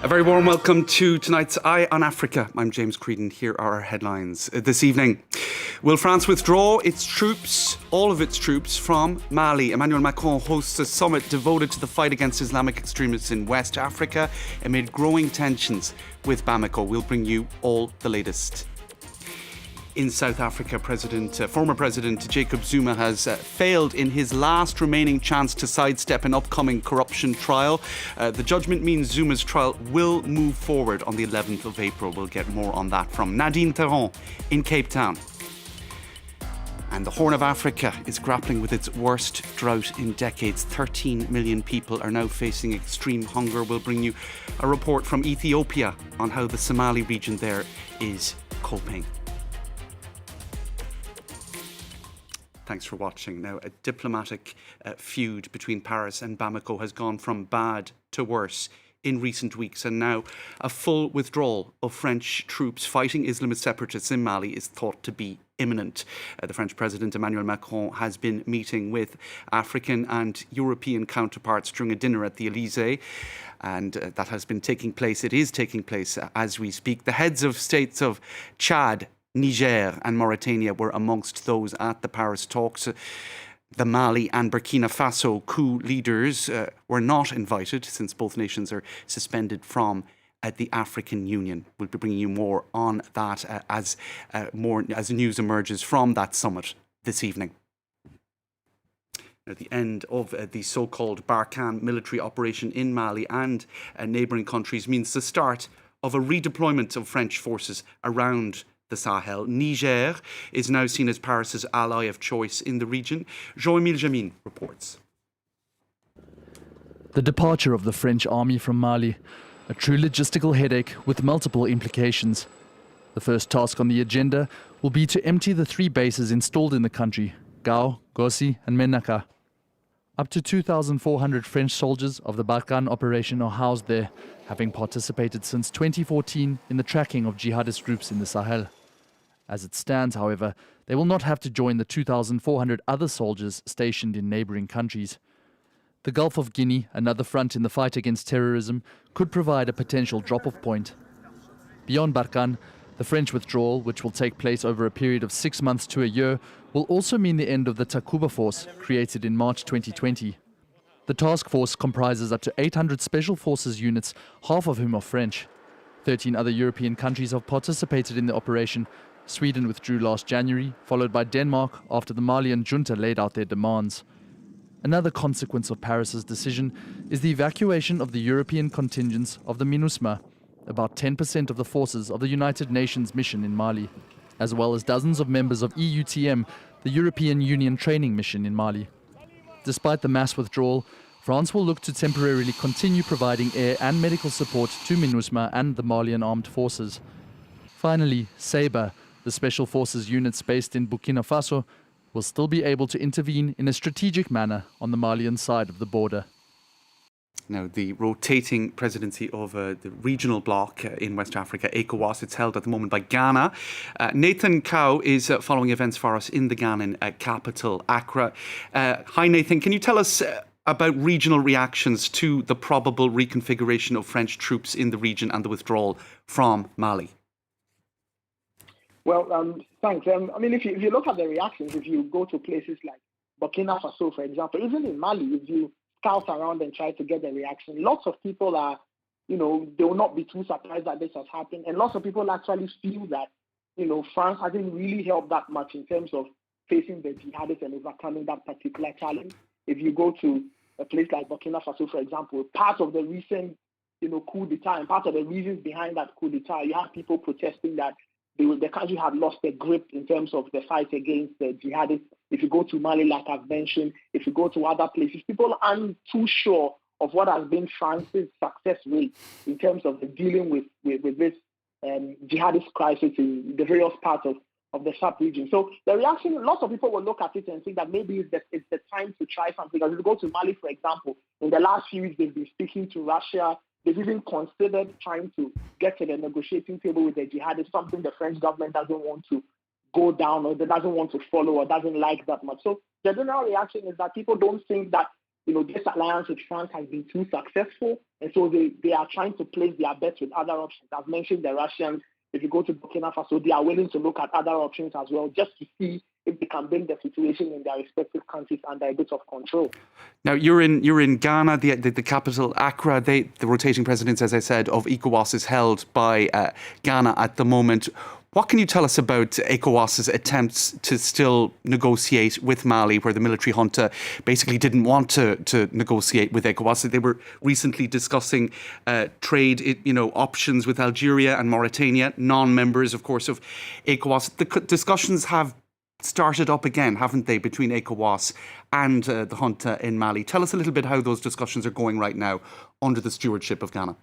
A very warm welcome to tonight's Eye on Africa. I'm James Creedon. Here are our headlines this evening. Will France withdraw its troops, all of its troops, from Mali? Emmanuel Macron hosts a summit devoted to the fight against Islamic extremists in West Africa amid growing tensions with Bamako. We'll bring you all the latest. In South Africa, former President Jacob Zuma has failed in his last remaining chance to sidestep an upcoming corruption trial. The judgment means Zuma's trial will move forward on the 11th of April. We'll get more on that from Nadine Theron in Cape Town. And the Horn of Africa is grappling with its worst drought in decades. 13 million people are now facing extreme hunger. We'll bring you a report from Ethiopia on how the Somali region there is coping. Thanks for watching. Now, a diplomatic feud between Paris and Bamako has gone from bad to worse in recent weeks, and now a full withdrawal of French troops fighting Islamist separatists in Mali is thought to be imminent. The French President Emmanuel Macron has been meeting with African and European counterparts during a dinner at the Elysee, and that has been taking place. It is taking place as we speak. The heads of states of Chad, Niger and Mauritania were amongst those at the Paris talks. The Mali and Burkina Faso coup leaders were not invited since both nations are suspended from the African Union. We'll be bringing you more on that as news emerges from that summit this evening. At the end of the so-called Barkhane military operation in Mali and neighbouring countries means the start of a redeployment of French forces around the Sahel. Niger is now seen as Paris's ally of choice in the region. Jean-Emile Jamin reports. The departure of the French army from Mali, a true logistical headache with multiple implications. The first task on the agenda will be to empty the 3 bases installed in the country, Gao, Gossi and Menaka. Up to 2,400 French soldiers of the Barkhane operation are housed there, having participated since 2014 in the tracking of jihadist groups in the Sahel. As it stands, however, they will not have to join the 2,400 other soldiers stationed in neighbouring countries. The Gulf of Guinea, another front in the fight against terrorism, could provide a potential drop-off point. Beyond Barkhane, the French withdrawal, which will take place over a period of 6 months to a year, will also mean the end of the Takuba Force, created in March 2020. The task force comprises up to 800 special forces units, half of whom are French. 13 other European countries have participated in the operation. Sweden withdrew last January, followed by Denmark after the Malian junta laid out their demands. Another consequence of Paris's decision is the evacuation of the European contingents of the MINUSMA, about 10% of the forces of the United Nations mission in Mali, as well as dozens of members of EUTM, the European Union training mission in Mali. Despite the mass withdrawal, France will look to temporarily continue providing air and medical support to MINUSMA and the Malian armed forces. Finally, Sabre, the special forces units based in Burkina Faso, will still be able to intervene in a strategic manner on the Malian side of the border. Now, the rotating presidency of the regional bloc in West Africa, ECOWAS, it's held at the moment by Ghana. Nathan Cow is following events for us in the Ghanan capital, Accra. Hi, Nathan. Can you tell us about regional reactions to the probable reconfiguration of French troops in the region and the withdrawal from Mali? Well, thanks. If you look at the reactions, if you go to places like Burkina Faso, for example, even in Mali, if you scout around and try to get the reaction, lots of people are, they will not be too surprised that this has happened. And lots of people actually feel that, France hasn't really helped that much in terms of facing the jihadists and overcoming that particular challenge. If you go to a place like Burkina Faso, for example, part of the recent, coup d'etat and part of the reasons behind that coup d'etat, you have people protesting that the country had lost the grip in terms of the fight against the jihadists. If you go to Mali, like I've mentioned, if you go to other places, people aren't too sure of what has been France's success rate in terms of dealing with this jihadist crisis in the various parts of the sub-region. So the reaction, lots of people will look at it and think that maybe it's the time to try something. As if you go to Mali, for example, in the last few weeks, they've been speaking to Russia. They've even considered trying to get to the negotiating table with the jihadists, something the French government doesn't want to go down or doesn't want to follow or doesn't like that much. So the general reaction is that people don't think that this alliance with France has been too successful, and so they are trying to place their bets with other options. I've mentioned the Russians. If you go to Burkina Faso, they are willing to look at other options as well, just to see if they can bring the situation in their respective countries under a bit of control. Now, you're in Ghana, the capital, Accra. The rotating presidents, as I said, of ECOWAS is held by Ghana at the moment. What can you tell us about ECOWAS's attempts to still negotiate with Mali, where the military junta basically didn't want to negotiate with ECOWAS? They were recently discussing trade options with Algeria and Mauritania, non-members, of course, of ECOWAS. The discussions have started up again, haven't they, between ECOWAS and the junta in Mali? Tell us a little bit how those discussions are going right now under the stewardship of Ghana.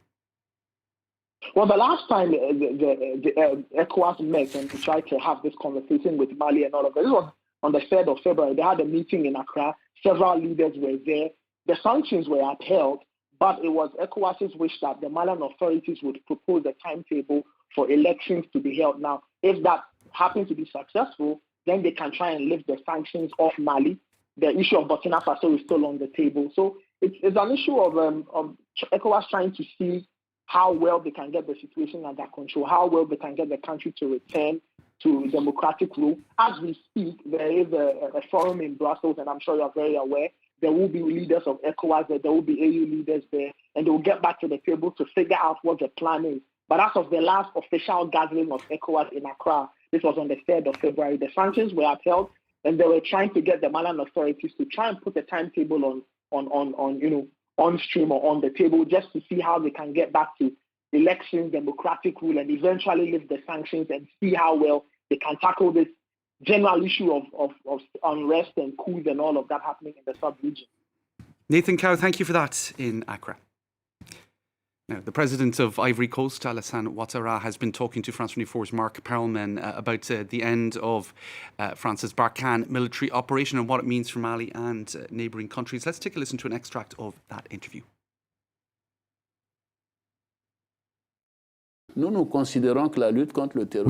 Well, the last time the ECOWAS met and tried to have this conversation with Mali and all of that, this was on the 3rd of February. They had a meeting in Accra. Several leaders were there. The sanctions were upheld, but it was ECOWAS's wish that the Malian authorities would propose a timetable for elections to be held. Now, if that happens to be successful, then they can try and lift the sanctions off Mali. The issue of Burkina Faso is still on the table. So it's an issue of ECOWAS trying to see how well they can get the situation under control, how well they can get the country to return to democratic rule. As we speak, there is a forum in Brussels, and I'm sure you're very aware. There will be leaders of ECOWAS there will be AU leaders there, and they will get back to the table to figure out what the plan is. But as of the last official gathering of ECOWAS in Accra, this was on the 3rd of February, the sanctions were upheld, and they were trying to get the Malian authorities to try and put a timetable on stream or on the table, just to see how they can get back to elections, democratic rule, and eventually lift the sanctions and see how well they can tackle this general issue of unrest and coups and all of that happening in the sub-region. Nathan Cow, thank you for that in Accra. Now, the president of Ivory Coast, Alassane Ouattara, has been talking to France 24's Mark Perelman about the end of France's Barkhane military operation and what it means for Mali and neighbouring countries. Let's take a listen to an extract of that interview. We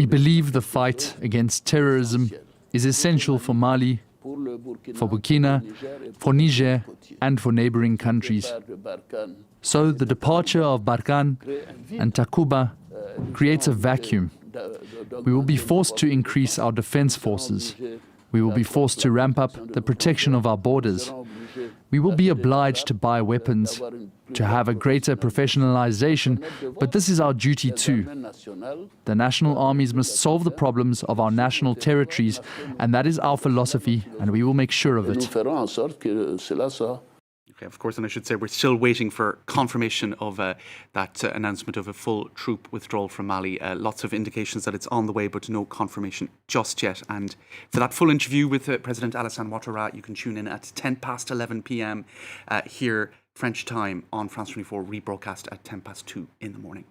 believe the fight against terrorism is essential for Mali, for Burkina, for Niger, and for neighbouring countries. So the departure of Barkhane and Takuba creates a vacuum. We will be forced to increase our defence forces. We will be forced to ramp up the protection of our borders. We will be obliged to buy weapons, to have a greater professionalization, but this is our duty too. The national armies must solve the problems of our national territories, and that is our philosophy, and we will make sure of it. Okay, of course, and I should say we're still waiting for confirmation of that announcement of a full troop withdrawal from Mali. Lots of indications that it's on the way, but no confirmation just yet. And for that full interview with President Alassane Ouattara, you can tune in at 11 p.m. Here, French time, on France 24, rebroadcast at 2:10 in the morning.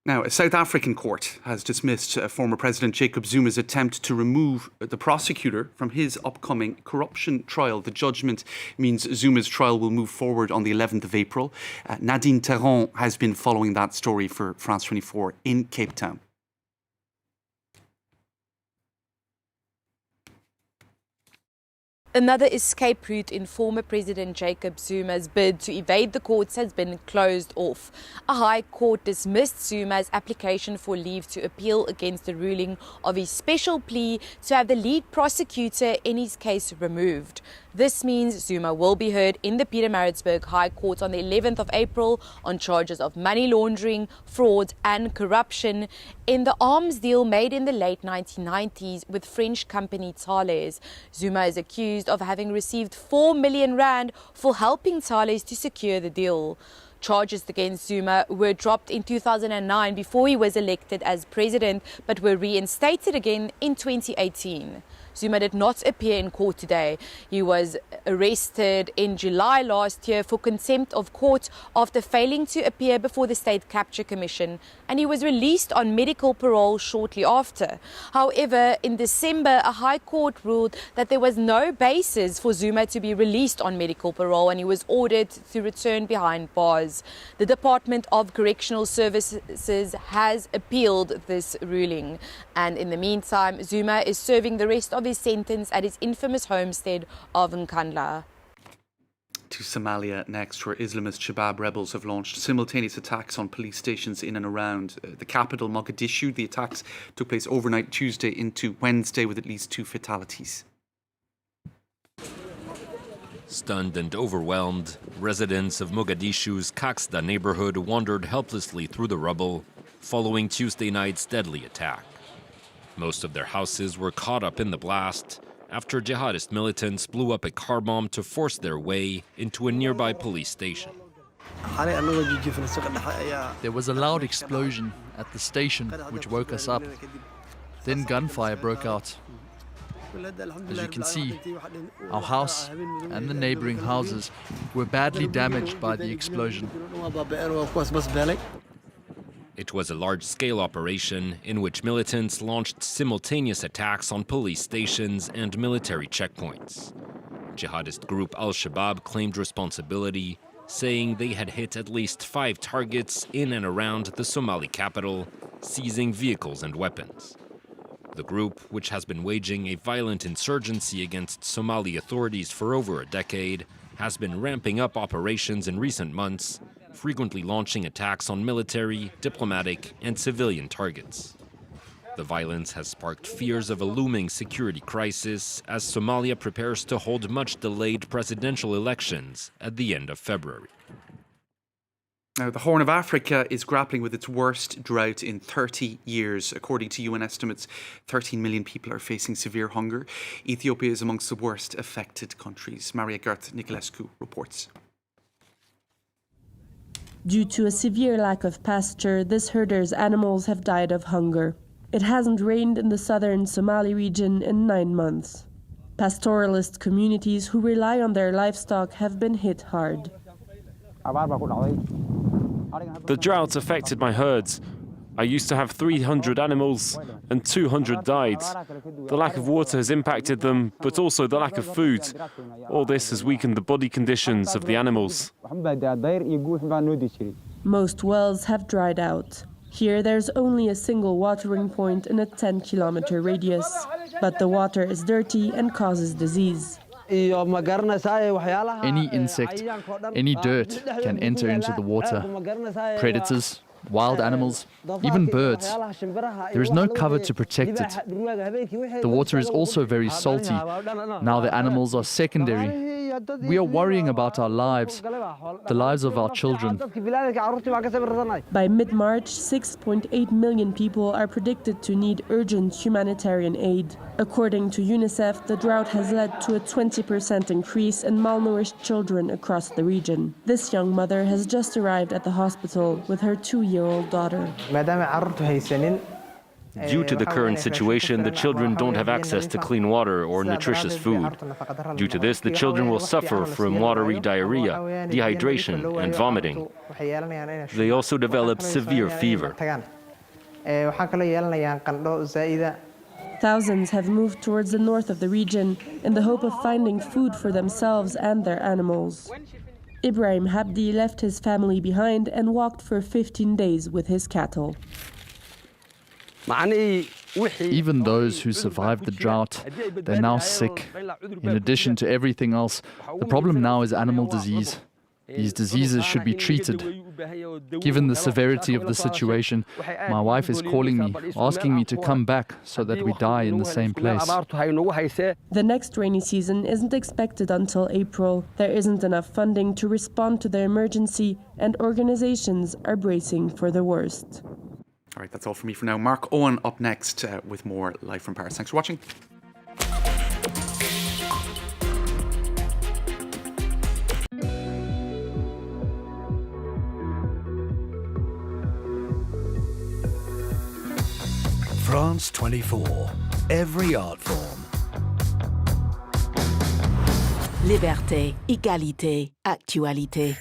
Now, a South African court has dismissed former President Jacob Zuma's attempt to remove the prosecutor from his upcoming corruption trial. The judgment means Zuma's trial will move forward on the 11th of April. Nadine Terron has been following that story for France 24 in Cape Town. Another escape route in former President Jacob Zuma's bid to evade the courts has been closed off. A high court dismissed Zuma's application for leave to appeal against the ruling of his special plea to have the lead prosecutor in his case removed. This means Zuma will be heard in the Pietermaritzburg High Court on the 11th of April on charges of money laundering, fraud and corruption in the arms deal made in the late 1990s with French company Thales. Zuma is accused of having received 4 million rand for helping Thales to secure the deal. Charges against Zuma were dropped in 2009 before he was elected as president, but were reinstated again in 2018. Zuma did not appear in court today. He was arrested in July last year for contempt of court after failing to appear before the State Capture Commission, and he was released on medical parole shortly after. However, in December, a High Court ruled that there was no basis for Zuma to be released on medical parole, and he was ordered to return behind bars. The Department of Correctional Services has appealed this ruling, and in the meantime, Zuma is serving the rest of of his sentence at his infamous homestead of Nkandla. To Somalia next, where Islamist Shabab rebels have launched simultaneous attacks on police stations in and around the capital, Mogadishu. The attacks took place overnight Tuesday into Wednesday with at least 2 fatalities. Stunned and overwhelmed, residents of Mogadishu's Kaxda neighborhood wandered helplessly through the rubble following Tuesday night's deadly attack. Most of their houses were caught up in the blast after jihadist militants blew up a car bomb to force their way into a nearby police station. There was a loud explosion at the station which woke us up. Then gunfire broke out. As you can see, our house and the neighboring houses were badly damaged by the explosion. It was a large-scale operation in which militants launched simultaneous attacks on police stations and military checkpoints. Jihadist group Al-Shabaab claimed responsibility, saying they had hit at least 5 targets in and around the Somali capital, seizing vehicles and weapons. The group, which has been waging a violent insurgency against Somali authorities for over a decade, has been ramping up operations in recent months, frequently launching attacks on military, diplomatic, and civilian targets. The violence has sparked fears of a looming security crisis as Somalia prepares to hold much-delayed presidential elections at the end of February. Now, the Horn of Africa is grappling with its worst drought in 30 years. According to UN estimates, 13 million people are facing severe hunger. Ethiopia is amongst the worst affected countries. Maria Gert Nicolescu reports. Due to a severe lack of pasture, this herder's animals have died of hunger. It hasn't rained in the southern Somali region in 9 months. Pastoralist communities who rely on their livestock have been hit hard. The drought affected my herds. I used to have 300 animals and 200 died. The lack of water has impacted them, but also the lack of food. All this has weakened the body conditions of the animals. Most wells have dried out. Here there's only a single watering point in a 10-kilometer radius, but the water is dirty and causes disease. Any insect, any dirt can enter into the water. Predators, wild animals, even birds. There is no cover to protect it. The water is also very salty. Now the animals are secondary. We are worrying about our lives, the lives of our children. By mid-March, 6.8 million people are predicted to need urgent humanitarian aid. According to UNICEF, the drought has led to a 20% increase in malnourished children across the region. This young mother has just arrived at the hospital with her 2-year-old daughter. Due to the current situation, the children don't have access to clean water or nutritious food. Due to this, the children will suffer from watery diarrhea, dehydration, and vomiting. They also develop severe fever. Thousands have moved towards the north of the region in the hope of finding food for themselves and their animals. Ibrahim Habdi left his family behind and walked for 15 days with his cattle. Even those who survived the drought, they're now sick. In addition to everything else, the problem now is animal disease. These diseases should be treated. Given the severity of the situation, my wife is calling me, asking me to come back so that we die in the same place. The next rainy season isn't expected until April. There isn't enough funding to respond to the emergency, and organizations are bracing for the worst. All right, that's all from me for now. Mark Owen up next with more Live from Paris. Thanks for watching. France 24. Every art form. Liberté, égalité, actualité.